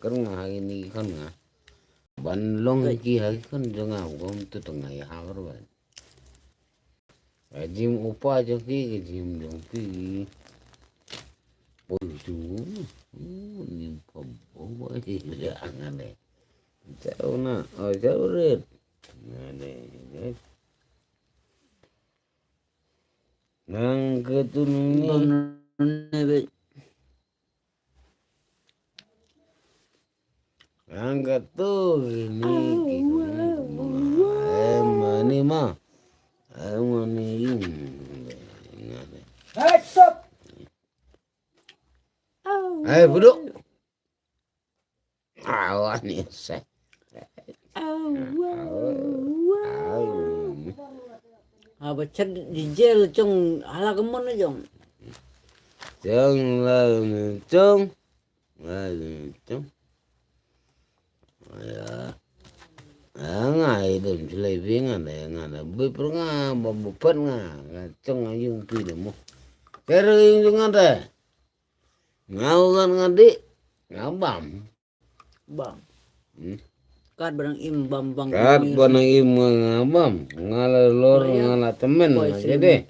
kan hari ini kan nga ban long ki hari kan jangan gom tu tengah ya har ban jim upa jo ki jim dong ki oi tu ni pom boy ya ngane jauh na jauh red ngane nang ketunung ni angkat tuh ini ni mah Stop. Buduk awan nih saya Baca di jail cung ala kemana jong? Jong lah cung ya ngai dem celai bingan ngana bepur nga bambupan nga cung ayung pi demo kere yung jungan teh ngau kan ngadi ngabam Bang. Kad barang im bam bang. kat banang im ngabam ngala lor ngala temen jadi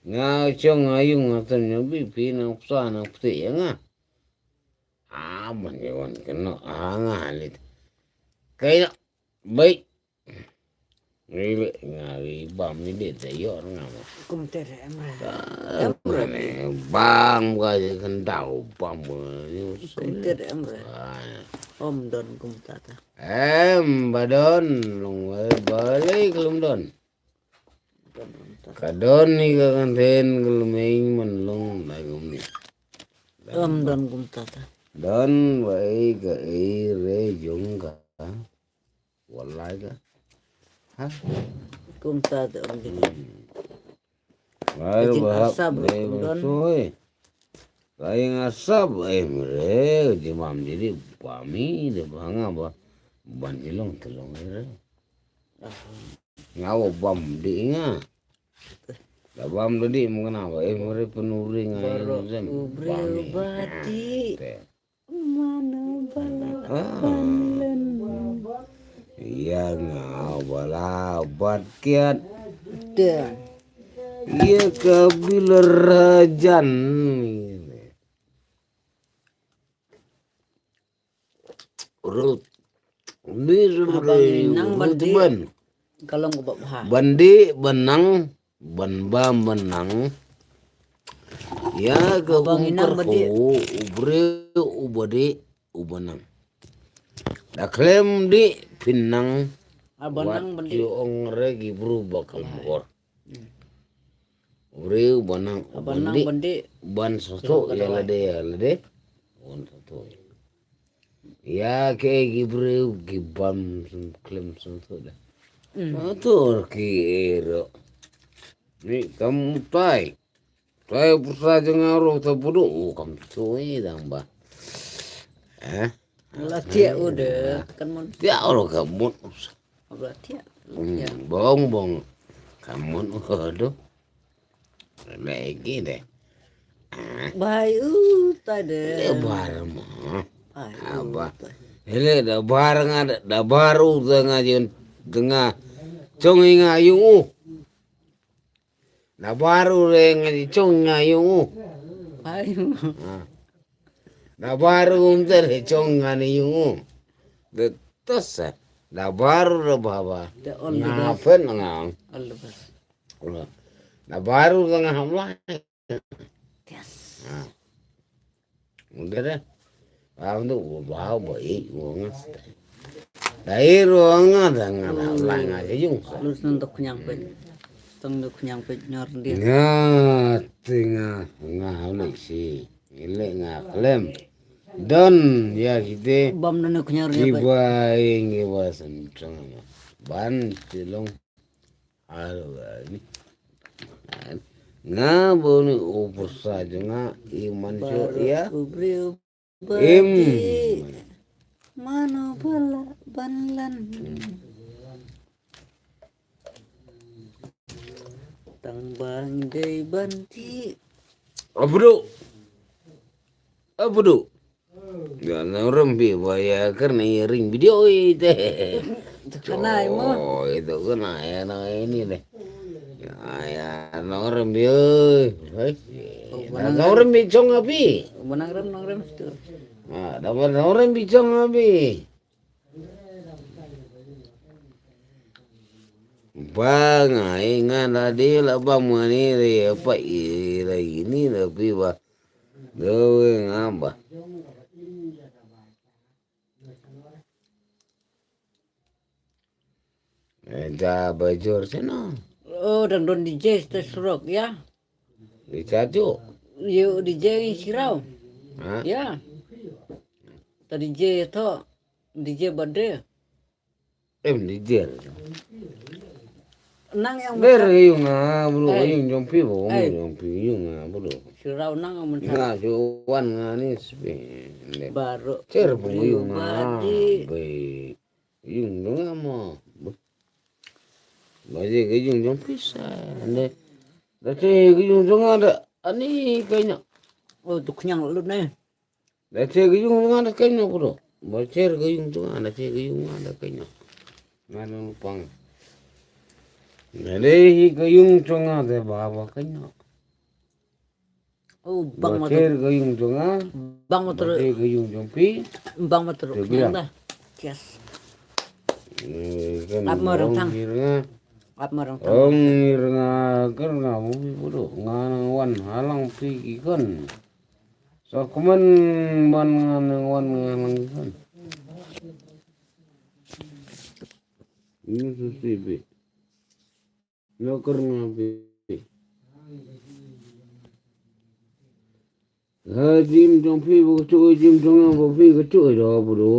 ngau cung ayung ngaten nyobi pi nang psa nang pti ya nga aman yawan kena ngalit kayak baik ngili ngari bam ni dia tayo ngama Kum tere emre. bam kaje kendau bam Kum tere emre. Om don kum tata. badon long balik kelum don kadon ni ka kanten keluming menlong lagum ni Om don kum tata. don vậy ka re jung ka wallahi ka ha Kum tata om jadi. baru bahap asap, don. soy kayak ngasap mere di mam jadi pami de banga ba ban ilong telong re ngawo bam di nga da bam di mengena ba mere penuri ngai zem Ubre bati. Mana bala iya ngawala bat kiat dan iya kabilar rajan urut ban kalau ngubah bah. bandi benang banba menang ya kebungker ko ubre ubade ubanang da klem di pinang Abanang bandi. yung regi berubah kemur ubre ubanang Abanang bandi. ban soto ya lade ban soto ya kayak gibre gibam klem soto dah motor kiro ni kamu tai pusat ngaruh terbudu kamu tuh damba Latih udah kan mau ya orang kamu latih. bong kamu aduh lagi deh Bayu tadi. lebar mah Apa? Hele da bar nga da baru nga jon tengah congi nga yung da baru re nga cong nga yung Bayu. da baru ter cong nga ni yung de tos da baru re baba ngapen nga Allah. da baru nga hamla Yes. udah deh untuk bawa baik uang dari ruangan dengan lain aja jung Lulus untuk nyampe. Untuk nyampe nyor dia. ya tengah oleh si ile ngaklem don ya kita Bam dan nyor dia. kiba yang sentang ban tilong halo ini ngabo ni upur saja nga iman ya Ubri im mana bala banlan. Tangbang day banti. Abudu Ya orang bi ya karena ring video itu. Kenai mo. Oh itu kena ya nah ini deh. Ya orang bi. Ada orang bi cong api. Nang rem situ. Ah dapat orang bi cong api. Bang, ingat tadi lah bang mana ni apa ini tapi bah. Doang apa? Dah bajor sana. Oh, dan don DJ tersurok ya. Dicaju. Yo DJ sirau. Hah? Ya. Tadi DJ itu DJ Badre. Dijer. Nang yang Ber yung bro, yung jompi bo, jompi yung bro. sirau nang yang mencari Nga juwan nga ni spe. baru. Cer po yung Badi. bay. Yung nga mo. Baje ke yung jompi sa. Dati ke yung ada ani kanya. Oh, tuh kenyang lu nih. Dati ke yung ada kanya bro. Bacer ke yung dati ke yung ada kanya. Nga pang. Nalih kayong tunga de baba kanya. Oh, bang motor. Bacer kayong tunga. Bang motor. Bacer kayong jompi. Bang motor. Kenyang dah. Yes. Apa orang tang? Apa orang tang? Ang nga karena mo bro nga wan halang pi ikan. So kuman man nga wan nga lang ikan. Ini susibi. Lo karena pi. Jim jompi bu tu jim tunga bu pi ke tu dah bro.